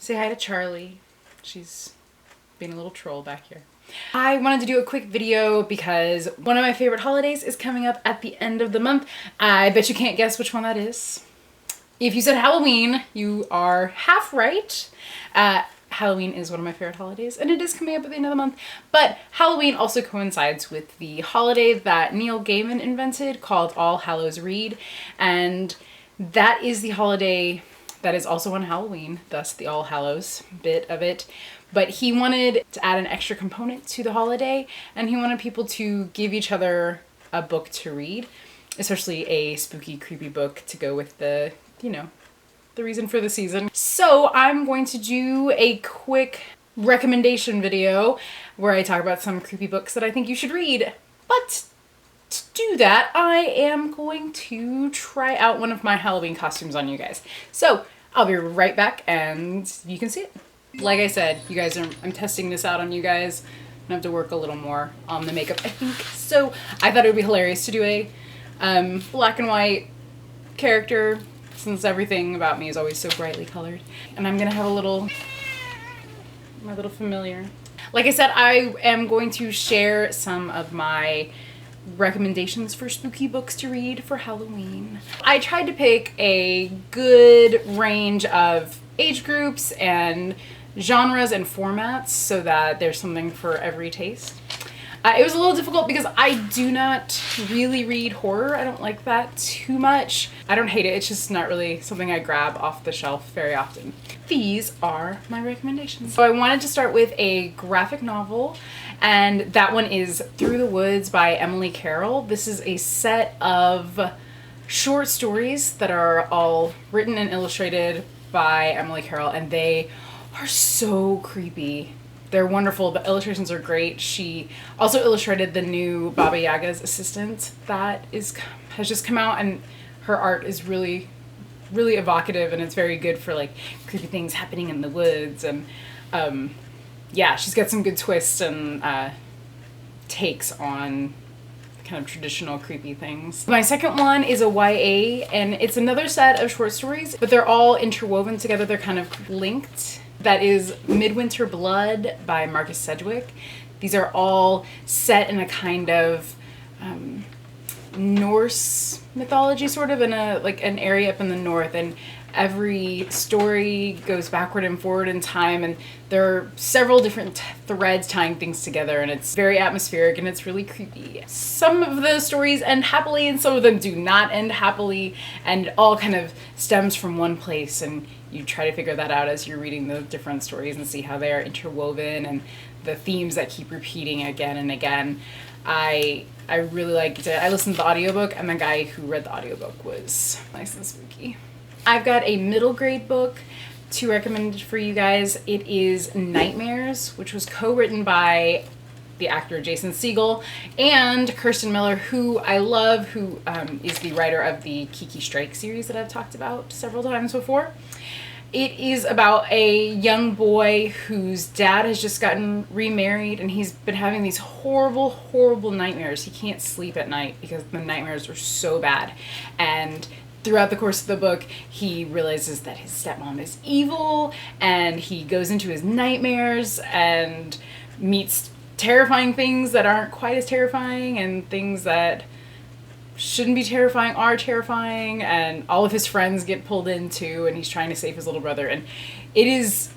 Say hi to Charlie. She's being a little troll back here. I wanted to do a quick video because one of my favorite holidays is coming up at the end of the month. I bet you can't guess which one that is. If you said Halloween, you are half right. Halloween is one of my favorite holidays, and it is coming up at the end of the month. But Halloween also coincides with the holiday that Neil Gaiman invented called All Hallows Read, and that is the holiday that is also on Halloween, thus the All Hallows bit of it. But he wanted to add an extra component to the holiday, and he wanted people to give each other a book to read, especially a spooky, creepy book to go with the, you know, the reason for the season. So I'm going to do a quick recommendation video where I talk about some creepy books that I think you should read. But to do that, I am going to try out one of my Halloween costumes on you guys. So I'll be right back and you can see it. Like I said, you guys I'm testing this out on you guys. I have to work a little more on the makeup, I think. So I thought it would be hilarious to do a black and white character, since everything about me is always so brightly colored. And I'm gonna have my little familiar. Like I said, I am going to share some of my recommendations for spooky books to read for Halloween. I tried to pick a good range of age groups and genres and formats so that there's something for every taste. It was a little difficult because I do not really read horror. I don't like that too much. I don't hate it. It's just not really something I grab off the shelf very often. These are my recommendations. So I wanted to start with a graphic novel, and that one is Through the Woods by Emily Carroll. This is a set of short stories that are all written and illustrated by Emily Carroll, and they are so creepy. They're wonderful. The illustrations are great. She also illustrated the new Baba Yaga's Assistant that has just come out, and her art is really, really evocative, and it's very good for like creepy things happening in the woods. And yeah, she's got some good twists and takes on kind of traditional creepy things. My second one is a YA, and it's another set of short stories, but they're all interwoven together. They're kind of linked. That is Midwinter Blood by Marcus Sedgwick. These are all set in a kind of Norse mythology, sort of in a like an area up in the north, and every story goes backward and forward in time, and there are several different threads tying things together, and it's very atmospheric and it's really creepy. Some of the stories end happily and some of them do not end happily, and it all kind of stems from one place, and you try to figure that out as you're reading the different stories and see how they are interwoven and the themes that keep repeating again and again. I really liked it. I listened to the audiobook, and the guy who read the audiobook was nice and spooky. I've got a middle grade book to recommend for you guys. It is Nightmares, which was co-written by the actor Jason Segel and Kirsten Miller, who I love, who is the writer of the Kiki Strike series that I've talked about several times before. It is about a young boy whose dad has just gotten remarried, and he's been having these horrible, horrible nightmares. He can't sleep at night because the nightmares are so bad. And throughout the course of the book, he realizes that his stepmom is evil, and he goes into his nightmares and meets terrifying things that aren't quite as terrifying, and things that shouldn't be terrifying are terrifying, and all of his friends get pulled into, and he's trying to save his little brother, and it is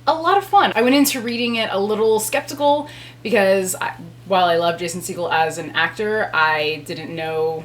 a lot of fun. I went into reading it a little skeptical because while I love Jason Segel as an actor, I didn't know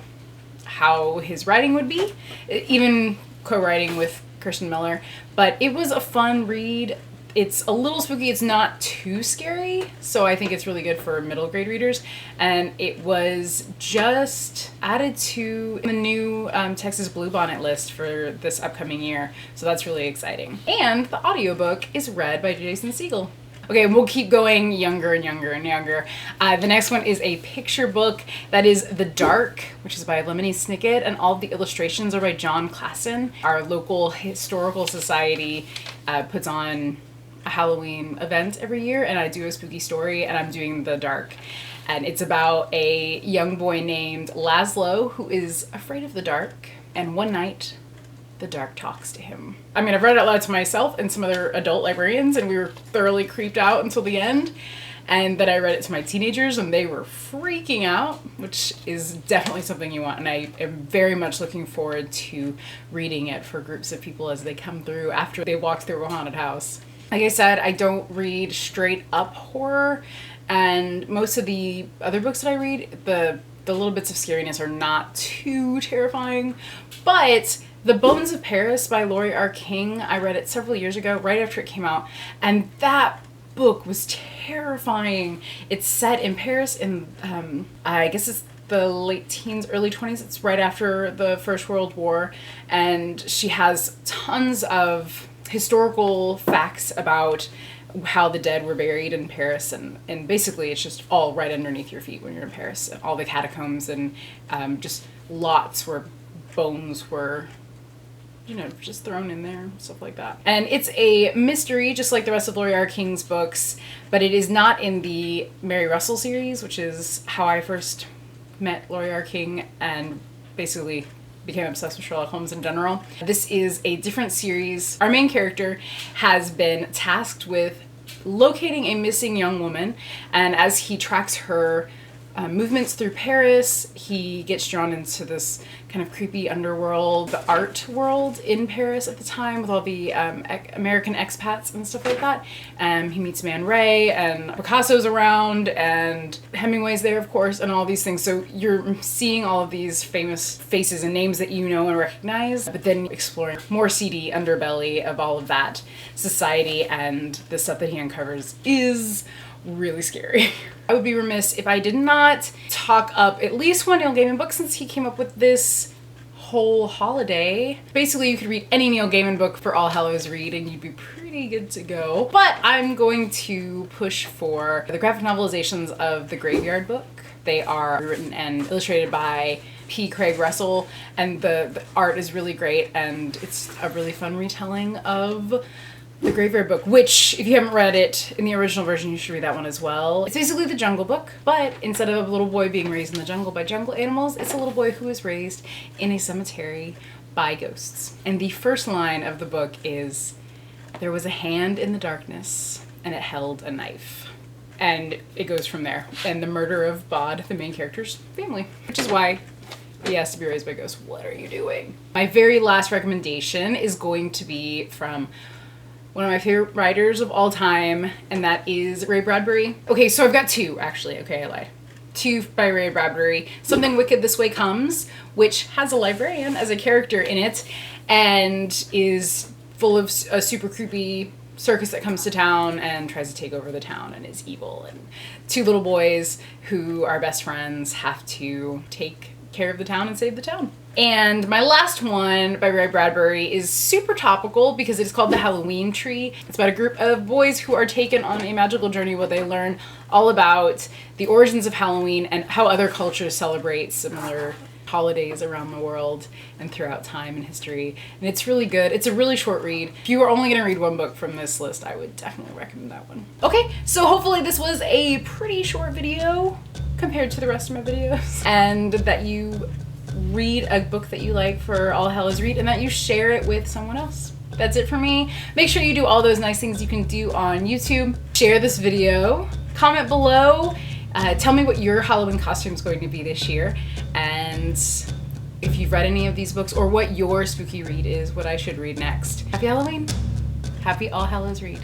how his writing would be, even co-writing with Kirsten Miller, but it was a fun read. It's a little spooky. It's not too scary, so I think it's really good for middle grade readers. And it was just added to the new Texas Bluebonnet list for this upcoming year, so that's really exciting. And the audiobook is read by Jason Segel. Okay, we'll keep going younger and younger and younger. The next one is a picture book that is The Dark, which is by Lemony Snicket, and all of the illustrations are by John Klassen. Our local historical society puts on a Halloween event every year, and I do a spooky story, and I'm doing The Dark. And it's about a young boy named Laszlo who is afraid of the dark, and one night the dark talks to him. I mean, I've read it out loud to myself and some other adult librarians, and we were thoroughly creeped out until the end. And then I read it to my teenagers and they were freaking out, which is definitely something you want. And I am very much looking forward to reading it for groups of people as they come through after they walk through a haunted house. Like I said, I don't read straight up horror, and most of the other books that I read, the little bits of scariness are not too terrifying. But The Bones of Paris by Laurie R. King, I read it several years ago, right after it came out, and that book was terrifying. It's set in Paris in, I guess it's the late teens, early 20s. It's right after the First World War, and she has tons of historical facts about how the dead were buried in Paris, and basically it's just all right underneath your feet when you're in Paris. All the catacombs and just lots where bones were, you know, just thrown in there, stuff like that. And it's a mystery, just like the rest of Laurie R. King's books, but it is not in the Mary Russell series, which is how I first met Laurie R. King and basically became obsessed with Sherlock Holmes in general. This is a different series. Our main character has been tasked with locating a missing young woman, and as he tracks her movements through Paris, he gets drawn into this kind of creepy underworld, the art world in Paris at the time with all the American expats and stuff like that. He meets Man Ray, and Picasso's around, and Hemingway's there, of course, and all these things. So you're seeing all of these famous faces and names that you know and recognize, but then exploring more seedy underbelly of all of that society, and the stuff that he uncovers is really scary. I would be remiss if I did not talk up at least one Neil Gaiman book, since he came up with this whole holiday. Basically, you could read any Neil Gaiman book for All Hallows Read and you'd be pretty good to go. But I'm going to push for the graphic novelizations of the Graveyard Book. They are written and illustrated by P. Craig Russell, and the art is really great, and it's a really fun retelling of the Graveyard Book, which, if you haven't read it in the original version, you should read that one as well. It's basically the Jungle Book, but instead of a little boy being raised in the jungle by jungle animals, it's a little boy who is raised in a cemetery by ghosts. And the first line of the book is, "There was a hand in the darkness, and it held a knife." And it goes from there. And the murder of Bod, the main character's family, which is why he has to be raised by ghosts. What are you doing? My very last recommendation is going to be from one of my favorite writers of all time, and that is Ray Bradbury. Okay, so I've got two, actually. Okay, I lied. Two by Ray Bradbury. Something Wicked This Way Comes, which has a librarian as a character in it, and is full of a super creepy circus that comes to town and tries to take over the town and is evil. And two little boys who are best friends have to take care of the town and save the town. And my last one by Ray Bradbury is super topical because it is called The Halloween Tree. It's about a group of boys who are taken on a magical journey where they learn all about the origins of Halloween and how other cultures celebrate similar holidays around the world and throughout time and history. And it's really good. It's a really short read. If you are only going to read one book from this list, I would definitely recommend that one. Okay, so hopefully this was a pretty short video compared to the rest of my videos, and that you read a book that you like for All Hallows Read and that you share it with someone else. That's it for me. Make sure you do all those nice things you can do on YouTube. Share this video, comment below, tell me what your Halloween costume is going to be this year, and if you've read any of these books or what your spooky read is, what I should read next. Happy Halloween. Happy All Hallows Read.